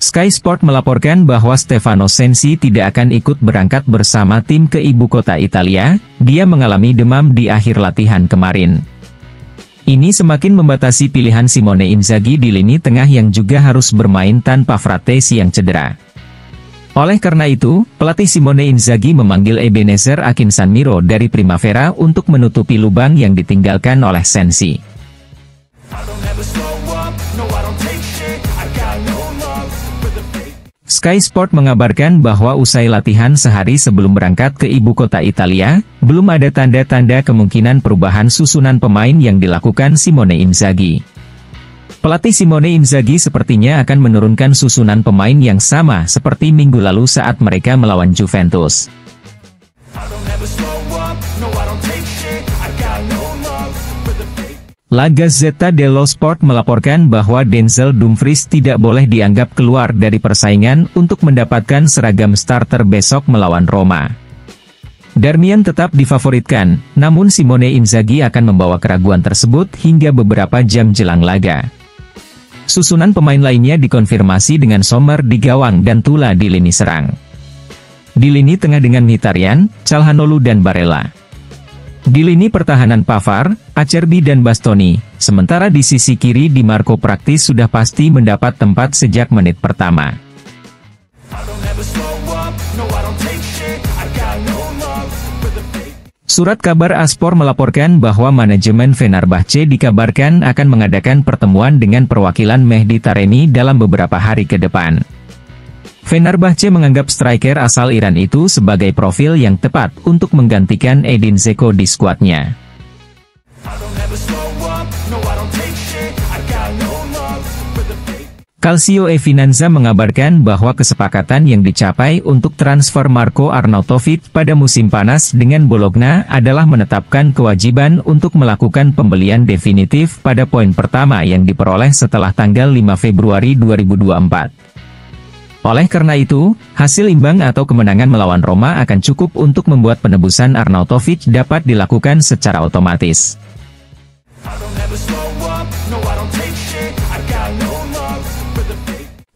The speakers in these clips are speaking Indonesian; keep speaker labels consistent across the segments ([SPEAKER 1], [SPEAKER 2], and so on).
[SPEAKER 1] Sky Sport melaporkan bahwa Stefano Sensi tidak akan ikut berangkat bersama tim ke ibu kota Italia. Dia mengalami demam di akhir latihan kemarin. Ini semakin membatasi pilihan Simone Inzaghi di lini tengah yang juga harus bermain tanpa Frattesi yang cedera. Oleh karena itu, pelatih Simone Inzaghi memanggil Ebenezer Akinsanmiro dari Primavera untuk menutupi lubang yang ditinggalkan oleh Sensi. Sky Sport mengabarkan bahwa usai latihan sehari sebelum berangkat ke ibu kota Italia, belum ada tanda-tanda kemungkinan perubahan susunan pemain yang dilakukan Simone Inzaghi. Pelatih Simone Inzaghi sepertinya akan menurunkan susunan pemain yang sama seperti minggu lalu saat mereka melawan Juventus. La Gazzetta dello Sport melaporkan bahwa Denzel Dumfries tidak boleh dianggap keluar dari persaingan untuk mendapatkan seragam starter besok melawan Roma. Darmian tetap difavoritkan, namun Simone Inzaghi akan membawa keraguan tersebut hingga beberapa jam jelang laga. Susunan pemain lainnya dikonfirmasi dengan Sommer di gawang dan Tula di lini serang. Di lini tengah dengan Mkhitaryan, Calhanoglu dan Barella. Di lini pertahanan Pavard, Acerbi dan Bastoni, sementara di sisi kiri Di Marco praktis sudah pasti mendapat tempat sejak menit pertama. Surat kabar Aspor melaporkan bahwa manajemen Fenerbahce dikabarkan akan mengadakan pertemuan dengan perwakilan Mehdi Taremi dalam beberapa hari ke depan. Fenerbahce menganggap striker asal Iran itu sebagai profil yang tepat untuk menggantikan Edin Dzeko di skuadnya. Calcio e Finanza mengabarkan bahwa kesepakatan yang dicapai untuk transfer Marko Arnautovic pada musim panas dengan Bologna adalah menetapkan kewajiban untuk melakukan pembelian definitif pada poin pertama yang diperoleh setelah tanggal 5 Februari 2024. Oleh karena itu, hasil imbang atau kemenangan melawan Roma akan cukup untuk membuat penebusan Arnautovic dapat dilakukan secara otomatis.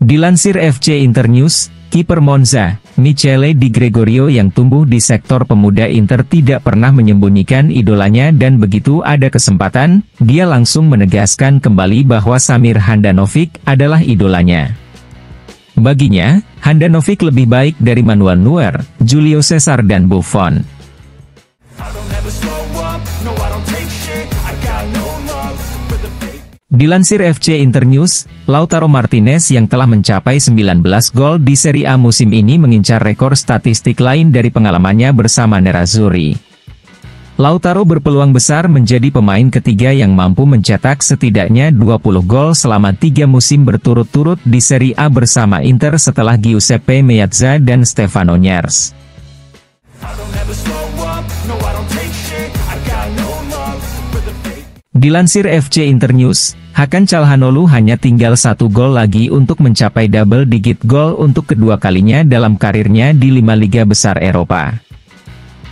[SPEAKER 1] Dilansir FC Internews, kiper Monza, Michele Di Gregorio yang tumbuh di sektor pemuda Inter tidak pernah menyembunyikan idolanya dan begitu ada kesempatan, dia langsung menegaskan kembali bahwa Samir Handanovic adalah idolanya. Baginya, Handanovic lebih baik dari Manuel Neuer, Julio Cesar dan Buffon. Dilansir FC Internews, Lautaro Martinez yang telah mencapai 19 gol di Serie A musim ini mengincar rekor statistik lain dari pengalamannya bersama Nerazzurri. Lautaro berpeluang besar menjadi pemain ketiga yang mampu mencetak setidaknya 20 gol selama 3 musim berturut-turut di Serie A bersama Inter setelah Giuseppe Meazza dan Stefano Gners. Dilansir FC Internews, Hakan Calhanoglu hanya tinggal 1 gol lagi untuk mencapai double digit gol untuk kedua kalinya dalam karirnya di 5 liga besar Eropa.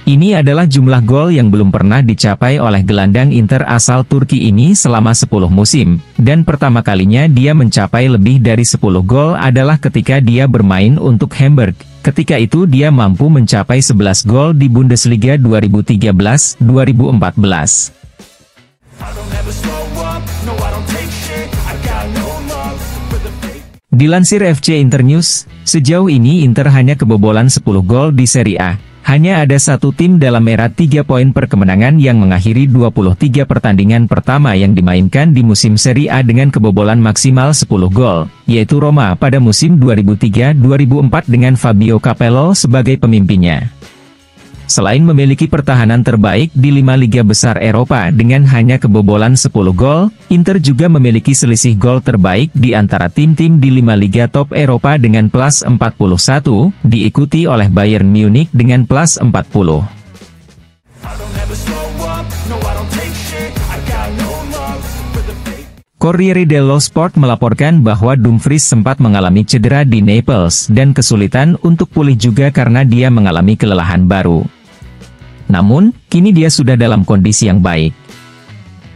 [SPEAKER 1] Ini adalah jumlah gol yang belum pernah dicapai oleh gelandang Inter asal Turki ini selama 10 musim, dan pertama kalinya dia mencapai lebih dari 10 gol adalah ketika dia bermain untuk Hamburg. Ketika itu dia mampu mencapai 11 gol di Bundesliga 2013-2014. Dilansir FC Internews, sejauh ini Inter hanya kebobolan 10 gol di Serie A. Hanya ada satu tim dalam era 3 poin per kemenangan yang mengakhiri 23 pertandingan pertama yang dimainkan di musim Serie A dengan kebobolan maksimal 10 gol, yaitu Roma pada musim 2003-2004 dengan Fabio Capello sebagai pemimpinnya. Selain memiliki pertahanan terbaik di 5 liga besar Eropa dengan hanya kebobolan 10 gol, Inter juga memiliki selisih gol terbaik di antara tim-tim di 5 liga top Eropa dengan plus 41, diikuti oleh Bayern Munich dengan plus 40. Corriere dello Sport melaporkan bahwa Dumfries sempat mengalami cedera di Naples dan kesulitan untuk pulih juga karena dia mengalami kelelahan baru. Namun, kini dia sudah dalam kondisi yang baik.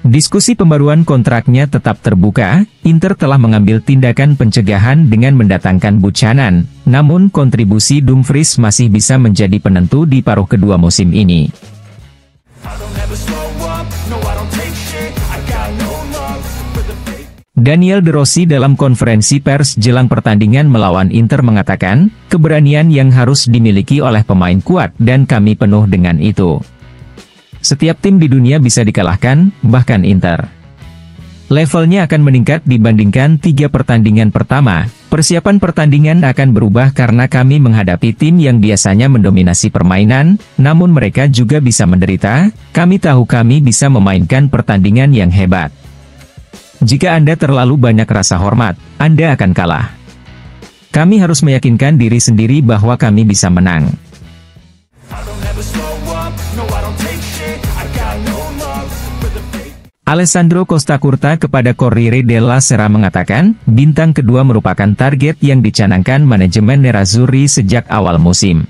[SPEAKER 1] Diskusi pembaruan kontraknya tetap terbuka. Inter telah mengambil tindakan pencegahan dengan mendatangkan Buchanan, namun kontribusi Dumfries masih bisa menjadi penentu di paruh kedua musim ini. Daniel De Rossi dalam konferensi pers jelang pertandingan melawan Inter mengatakan, keberanian yang harus dimiliki oleh pemain kuat dan kami penuh dengan itu. Setiap tim di dunia bisa dikalahkan, bahkan Inter. Levelnya akan meningkat dibandingkan 3 pertandingan pertama. Persiapan pertandingan akan berubah karena kami menghadapi tim yang biasanya mendominasi permainan, namun mereka juga bisa menderita. Kami tahu kami bisa memainkan pertandingan yang hebat. Jika Anda terlalu banyak rasa hormat, Anda akan kalah. Kami harus meyakinkan diri sendiri bahwa kami bisa menang. Alessandro Costacurta kepada Corriere della Sera mengatakan, bintang kedua merupakan target yang dicanangkan manajemen Nerazzurri sejak awal musim.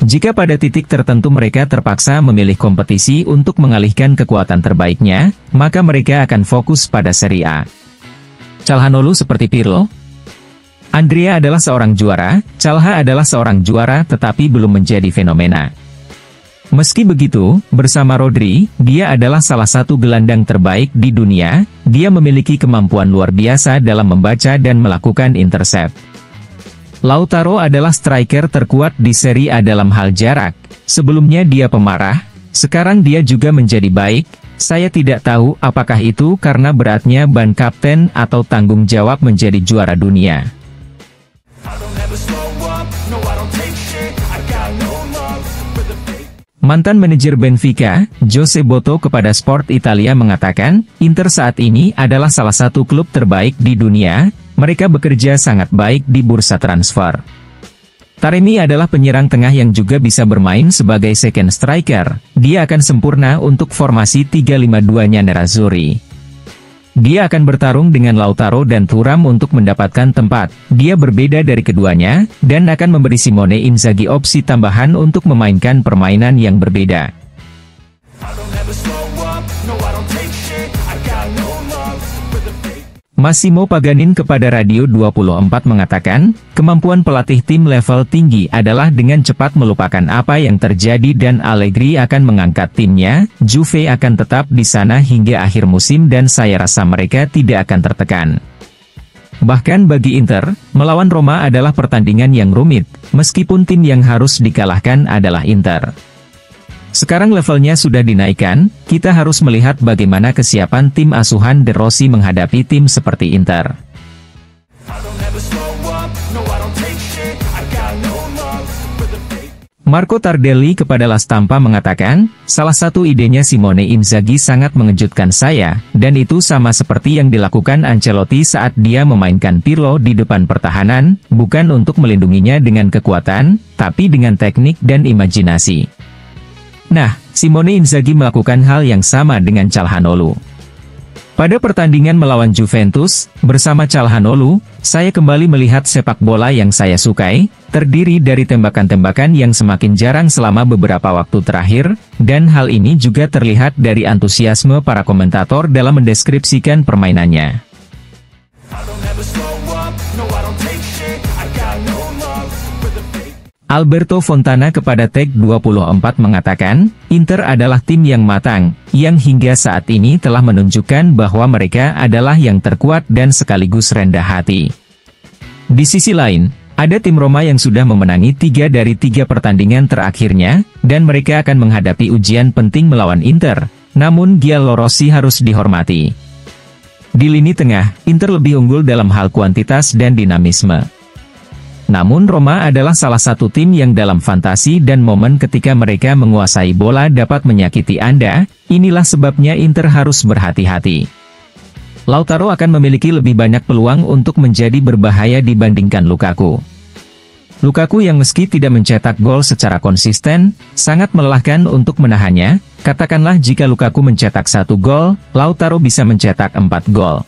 [SPEAKER 1] Jika pada titik tertentu mereka terpaksa memilih kompetisi untuk mengalihkan kekuatan terbaiknya, maka mereka akan fokus pada Serie A. Calhanoglu seperti Pirlo. Andrea adalah seorang juara, Calha adalah seorang juara tetapi belum menjadi fenomena. Meski begitu, bersama Rodri, dia adalah salah satu gelandang terbaik di dunia. Dia memiliki kemampuan luar biasa dalam membaca dan melakukan intercept. Lautaro adalah striker terkuat di Serie A dalam hal jarak. Sebelumnya dia pemarah, sekarang dia juga menjadi baik. Saya tidak tahu apakah itu karena beratnya ban kapten atau tanggung jawab menjadi juara dunia. Mantan manajer Benfica, Jose Boto kepada Sport Italia mengatakan, Inter saat ini adalah salah satu klub terbaik di dunia, mereka bekerja sangat baik di bursa transfer. Taremi adalah penyerang tengah yang juga bisa bermain sebagai second striker, dia akan sempurna untuk formasi 3-5-2-nya Nerazzurri. Dia akan bertarung dengan Lautaro dan Thuram untuk mendapatkan tempat. Dia berbeda dari keduanya, dan akan memberi Simone Inzaghi opsi tambahan untuk memainkan permainan yang berbeda. Massimo Paganin kepada Radio 24 mengatakan, kemampuan pelatih tim level tinggi adalah dengan cepat melupakan apa yang terjadi dan Allegri akan mengangkat timnya. Juve akan tetap di sana hingga akhir musim dan saya rasa mereka tidak akan tertekan. Bahkan bagi Inter, melawan Roma adalah pertandingan yang rumit, meskipun tim yang harus dikalahkan adalah Inter. Sekarang levelnya sudah dinaikkan, kita harus melihat bagaimana kesiapan tim asuhan De Rossi menghadapi tim seperti Inter. Marco Tardelli kepada La Stampa mengatakan, salah satu idenya Simone Inzaghi sangat mengejutkan saya, dan itu sama seperti yang dilakukan Ancelotti saat dia memainkan Pirlo di depan pertahanan, bukan untuk melindunginya dengan kekuatan, tapi dengan teknik dan imajinasi. Nah, Simone Inzaghi melakukan hal yang sama dengan Calhanoglu. Pada pertandingan melawan Juventus, bersama Calhanoglu, saya kembali melihat sepak bola yang saya sukai, terdiri dari tembakan-tembakan yang semakin jarang selama beberapa waktu terakhir, dan hal ini juga terlihat dari antusiasme para komentator dalam mendeskripsikan permainannya. Alberto Fontana kepada Tech24 mengatakan, Inter adalah tim yang matang, yang hingga saat ini telah menunjukkan bahwa mereka adalah yang terkuat dan sekaligus rendah hati. Di sisi lain, ada tim Roma yang sudah memenangi 3 dari 3 pertandingan terakhirnya, dan mereka akan menghadapi ujian penting melawan Inter, namun Giallorossi harus dihormati. Di lini tengah, Inter lebih unggul dalam hal kuantitas dan dinamisme. Namun Roma adalah salah satu tim yang dalam fantasi dan momen ketika mereka menguasai bola dapat menyakiti Anda, inilah sebabnya Inter harus berhati-hati. Lautaro akan memiliki lebih banyak peluang untuk menjadi berbahaya dibandingkan Lukaku. Lukaku yang meski tidak mencetak gol secara konsisten, sangat melelahkan untuk menahannya, katakanlah jika Lukaku mencetak 1 gol, Lautaro bisa mencetak 4 gol.